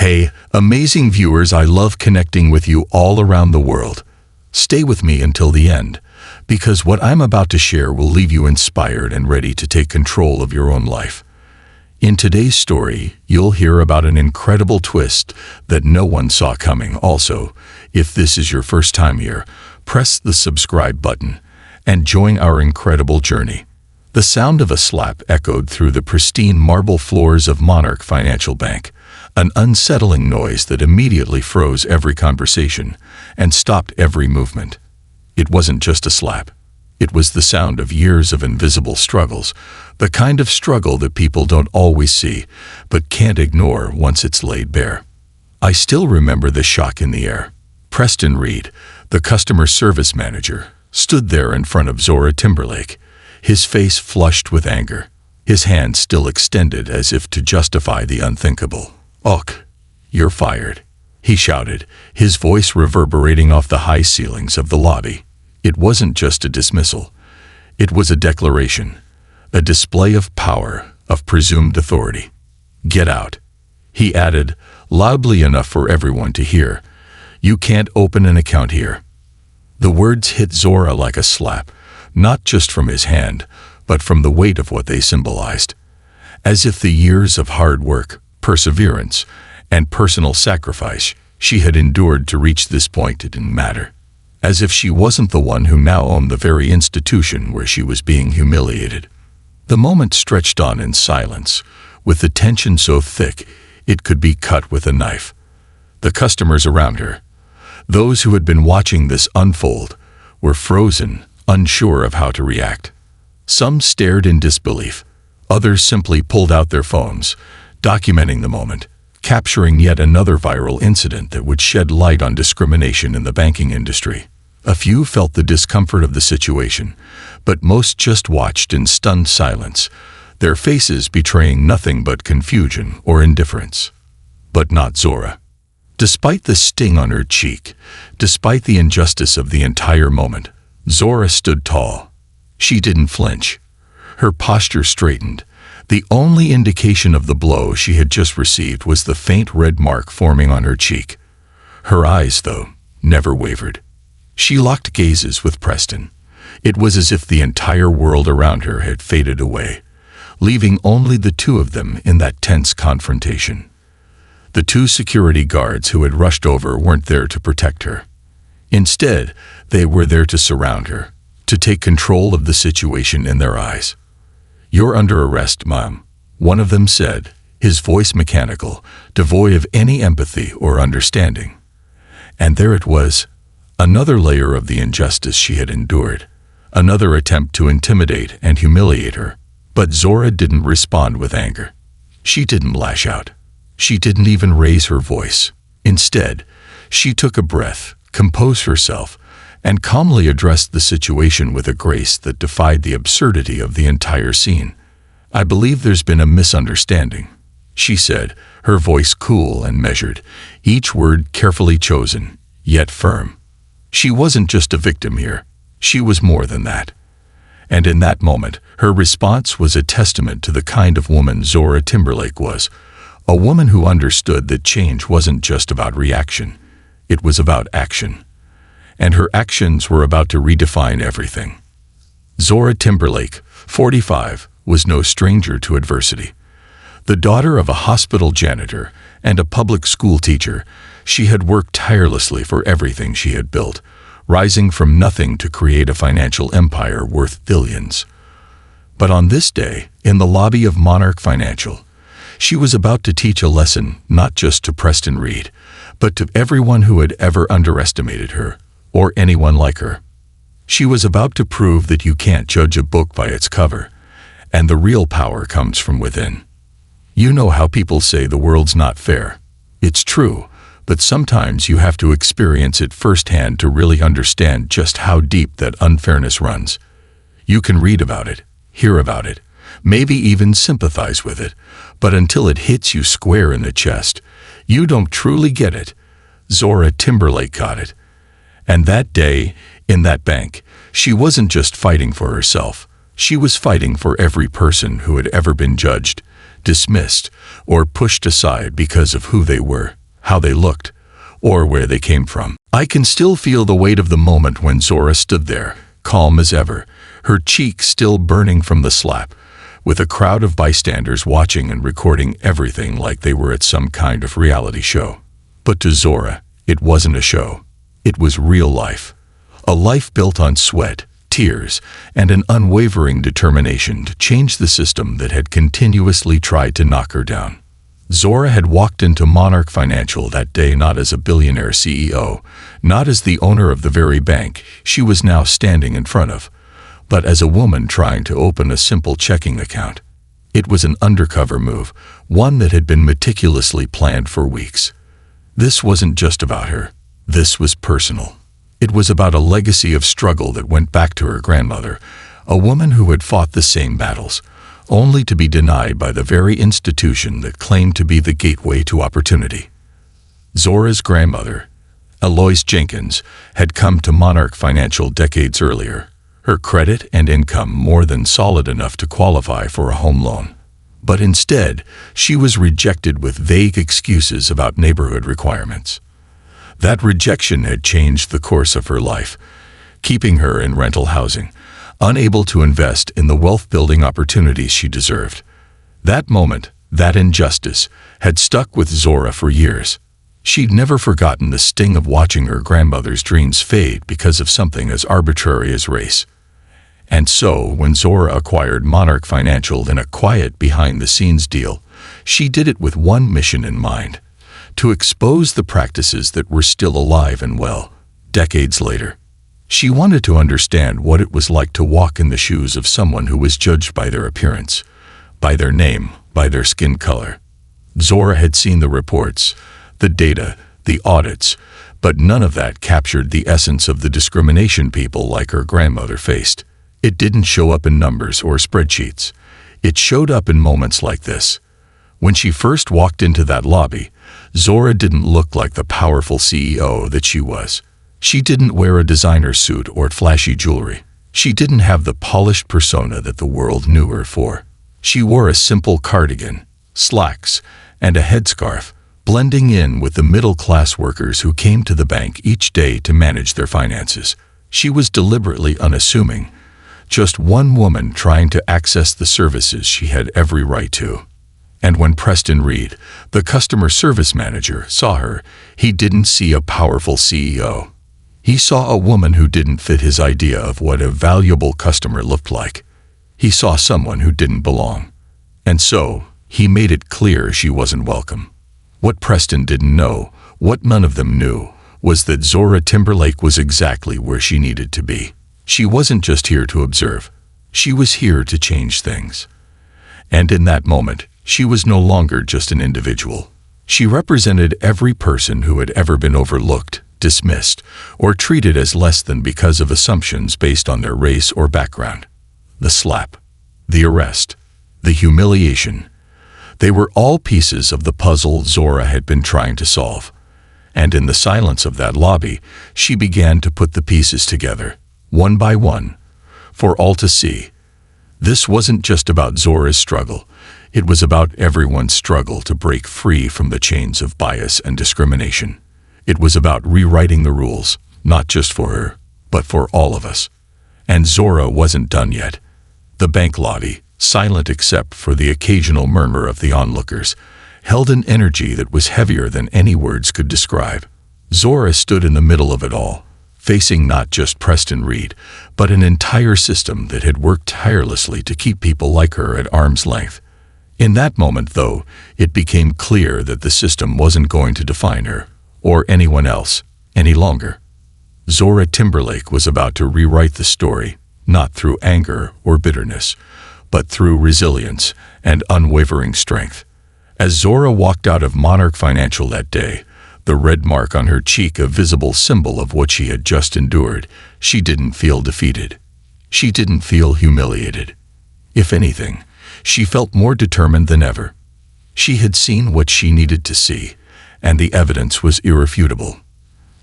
Hey, amazing viewers, I love connecting with you all around the world. Stay with me until the end, because what I'm about to share will leave you inspired and ready to take control of your own life. In today's story, you'll hear about an incredible twist that no one saw coming. Also, if this is your first time here, press the subscribe button and join our incredible journey. The sound of a slap echoed through the pristine marble floors of Monarch Financial Bank, an unsettling noise that immediately froze every conversation and stopped every movement. It wasn't just a slap. It was the sound of years of invisible struggles, the kind of struggle that people don't always see, but can't ignore once it's laid bare. I still remember the shock in the air. Preston Reed, the customer service manager, stood there in front of Zora Timberlake, his face flushed with anger, his hand still extended as if to justify the unthinkable. "Och, you're fired," he shouted, his voice reverberating off the high ceilings of the lobby. It wasn't just a dismissal. It was a declaration, a display of power, of presumed authority. "Get out," he added, loudly enough for everyone to hear. "You can't open an account here." The words hit Zora like a slap, not just from his hand, but from the weight of what they symbolized. As if the years of hard work, perseverance, and personal sacrifice she had endured to reach this point didn't matter. As if she wasn't the one who now owned the very institution where she was being humiliated. The moment stretched on in silence, with the tension so thick it could be cut with a knife. The customers around her, those who had been watching this unfold, were frozen, unsure of how to react. Some stared in disbelief. Others simply pulled out their phones, documenting the moment, capturing yet another viral incident that would shed light on discrimination in the banking industry. A few felt the discomfort of the situation, but most just watched in stunned silence, their faces betraying nothing but confusion or indifference. But not Zora. Despite the sting on her cheek, despite the injustice of the entire moment, Zora stood tall. She didn't flinch. Her posture straightened. The only indication of the blow she had just received was the faint red mark forming on her cheek. Her eyes, though, never wavered. She locked gazes with Preston. It was as if the entire world around her had faded away, leaving only the two of them in that tense confrontation. The two security guards who had rushed over weren't there to protect her. Instead, they were there to surround her, to take control of the situation in their eyes. "You're under arrest, Mom," one of them said, his voice mechanical, devoid of any empathy or understanding. And there it was, another layer of the injustice she had endured, another attempt to intimidate and humiliate her. But Zora didn't respond with anger. She didn't lash out. She didn't even raise her voice. Instead, she took a breath, composed herself, and calmly addressed the situation with a grace that defied the absurdity of the entire scene. "I believe there's been a misunderstanding," she said, her voice cool and measured, each word carefully chosen, yet firm. She wasn't just a victim here. She was more than that. And in that moment, her response was a testament to the kind of woman Zora Timberlake was, a woman who understood that change wasn't just about reaction. It was about action. And her actions were about to redefine everything. Zora Timberlake, 45, was no stranger to adversity. The daughter of a hospital janitor and a public school teacher, she had worked tirelessly for everything she had built, rising from nothing to create a financial empire worth billions. But on this day, in the lobby of Monarch Financial, she was about to teach a lesson not just to Preston Reed, but to everyone who had ever underestimated her, or anyone like her. She was about to prove that you can't judge a book by its cover, and the real power comes from within. You know how people say the world's not fair. It's true, but sometimes you have to experience it firsthand to really understand just how deep that unfairness runs. You can read about it, hear about it, maybe even sympathize with it, but until it hits you square in the chest, you don't truly get it. Zora Timberlake got it. And that day, in that bank, she wasn't just fighting for herself. She was fighting for every person who had ever been judged, dismissed, or pushed aside because of who they were, how they looked, or where they came from. I can still feel the weight of the moment when Zora stood there, calm as ever, her cheeks still burning from the slap, with a crowd of bystanders watching and recording everything like they were at some kind of reality show. But to Zora, it wasn't a show. It was real life. A life built on sweat, tears, and an unwavering determination to change the system that had continuously tried to knock her down. Zora had walked into Monarch Financial that day not as a billionaire CEO, not as the owner of the very bank she was now standing in front of, but as a woman trying to open a simple checking account. It was an undercover move, one that had been meticulously planned for weeks. This wasn't just about her. This was personal. It was about a legacy of struggle that went back to her grandmother, a woman who had fought the same battles, only to be denied by the very institution that claimed to be the gateway to opportunity. Zora's grandmother, Eloise Jenkins, had come to Monarch Financial decades earlier, her credit and income more than solid enough to qualify for a home loan. But instead, she was rejected with vague excuses about neighborhood requirements. That rejection had changed the course of her life, keeping her in rental housing, unable to invest in the wealth-building opportunities she deserved. That moment, that injustice, had stuck with Zora for years. She'd never forgotten the sting of watching her grandmother's dreams fade because of something as arbitrary as race. And so, when Zora acquired Monarch Financial in a quiet behind-the-scenes deal, she did it with one mission in mind: to expose the practices that were still alive and well, decades later. She wanted to understand what it was like to walk in the shoes of someone who was judged by their appearance, by their name, by their skin color. Zora had seen the reports, the data, the audits, but none of that captured the essence of the discrimination people like her grandmother faced. It didn't show up in numbers or spreadsheets. It showed up in moments like this. When she first walked into that lobby, Zora didn't look like the powerful CEO that she was. She didn't wear a designer suit or flashy jewelry. She didn't have the polished persona that the world knew her for. She wore a simple cardigan, slacks, and a headscarf, blending in with the middle-class workers who came to the bank each day to manage their finances. She was deliberately unassuming, just one woman trying to access the services she had every right to. And when Preston Reed, the customer service manager, saw her, he didn't see a powerful CEO. He saw a woman who didn't fit his idea of what a valuable customer looked like. He saw someone who didn't belong. And so, he made it clear she wasn't welcome. What Preston didn't know, what none of them knew, was that Zora Timberlake was exactly where she needed to be. She wasn't just here to observe. She was here to change things. And in that moment, she was no longer just an individual. She represented every person who had ever been overlooked, dismissed, or treated as less than because of assumptions based on their race or background. The slap, the arrest, the humiliation. They were all pieces of the puzzle Zora had been trying to solve. And in the silence of that lobby, she began to put the pieces together, one by one, for all to see. This wasn't just about Zora's struggle. It was about everyone's struggle to break free from the chains of bias and discrimination. It was about rewriting the rules, not just for her, but for all of us. And Zora wasn't done yet. The bank lobby, silent except for the occasional murmur of the onlookers, held an energy that was heavier than any words could describe. Zora stood in the middle of it all, facing not just Preston Reed, but an entire system that had worked tirelessly to keep people like her at arm's length. In that moment, though, it became clear that the system wasn't going to define her, or anyone else, any longer. Zora Timberlake was about to rewrite the story, not through anger or bitterness, but through resilience and unwavering strength. As Zora walked out of Monarch Financial that day, the red mark on her cheek a visible symbol of what she had just endured, she didn't feel defeated. She didn't feel humiliated. If anything, she felt more determined than ever. She had seen what she needed to see, and the evidence was irrefutable.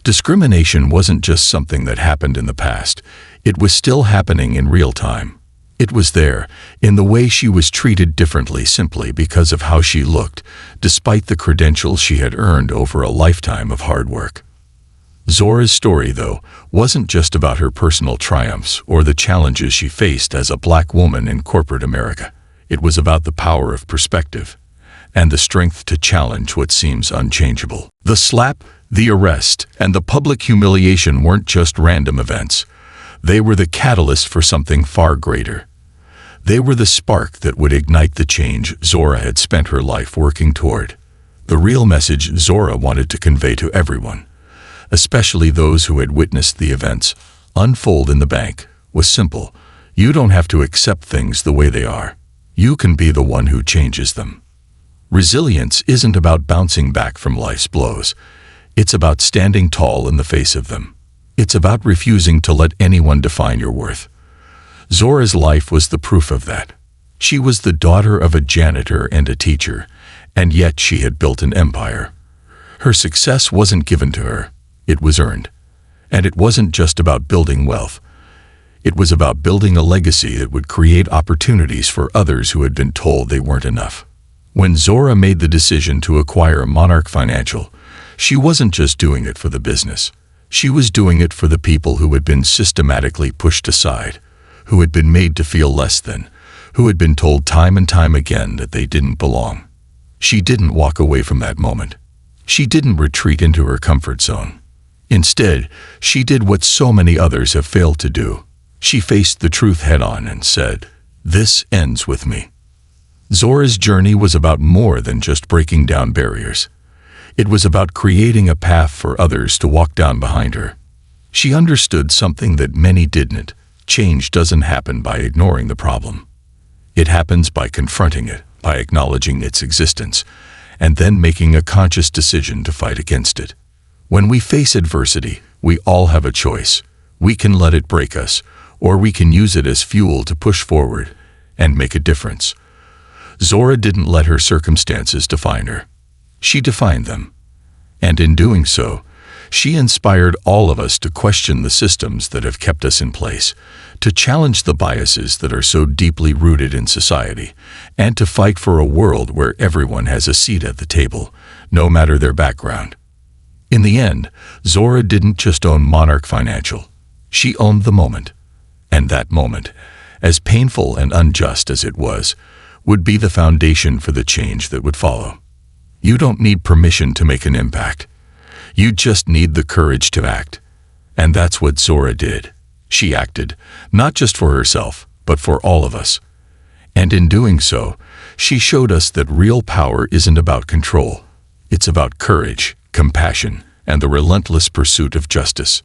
Discrimination wasn't just something that happened in the past. It was still happening in real time. It was there, in the way she was treated differently simply because of how she looked, despite the credentials she had earned over a lifetime of hard work. Zora's story, though, wasn't just about her personal triumphs or the challenges she faced as a black woman in corporate America. It was about the power of perspective and the strength to challenge what seems unchangeable. The slap, the arrest, and the public humiliation weren't just random events. They were the catalyst for something far greater. They were the spark that would ignite the change Zora had spent her life working toward. The real message Zora wanted to convey to everyone, especially those who had witnessed the events unfold in the bank, was simple. You don't have to accept things the way they are. You can be the one who changes them. Resilience isn't about bouncing back from life's blows. It's about standing tall in the face of them. It's about refusing to let anyone define your worth. Zora's life was the proof of that. She was the daughter of a janitor and a teacher, and yet she had built an empire. Her success wasn't given to her. It was earned. And it wasn't just about building wealth. It was about building a legacy that would create opportunities for others who had been told they weren't enough. When Zora made the decision to acquire Monarch Financial, she wasn't just doing it for the business. She was doing it for the people who had been systematically pushed aside, who had been made to feel less than, who had been told time and time again that they didn't belong. She didn't walk away from that moment. She didn't retreat into her comfort zone. Instead, she did what so many others have failed to do. She faced the truth head-on and said, "This ends with me." Zora's journey was about more than just breaking down barriers. It was about creating a path for others to walk down behind her. She understood something that many didn't. Change doesn't happen by ignoring the problem. It happens by confronting it, by acknowledging its existence, and then making a conscious decision to fight against it. When we face adversity, we all have a choice. We can let it break us, or we can use it as fuel to push forward and make a difference. Zora didn't let her circumstances define her. She defined them. And in doing so, she inspired all of us to question the systems that have kept us in place, to challenge the biases that are so deeply rooted in society, and to fight for a world where everyone has a seat at the table, no matter their background. In the end, Zora didn't just own Monarch Financial. She owned the moment. And that moment, as painful and unjust as it was, would be the foundation for the change that would follow. You don't need permission to make an impact. You just need the courage to act. And that's what Zora did. She acted, not just for herself, but for all of us. And in doing so, she showed us that real power isn't about control. It's about courage, compassion, and the relentless pursuit of justice.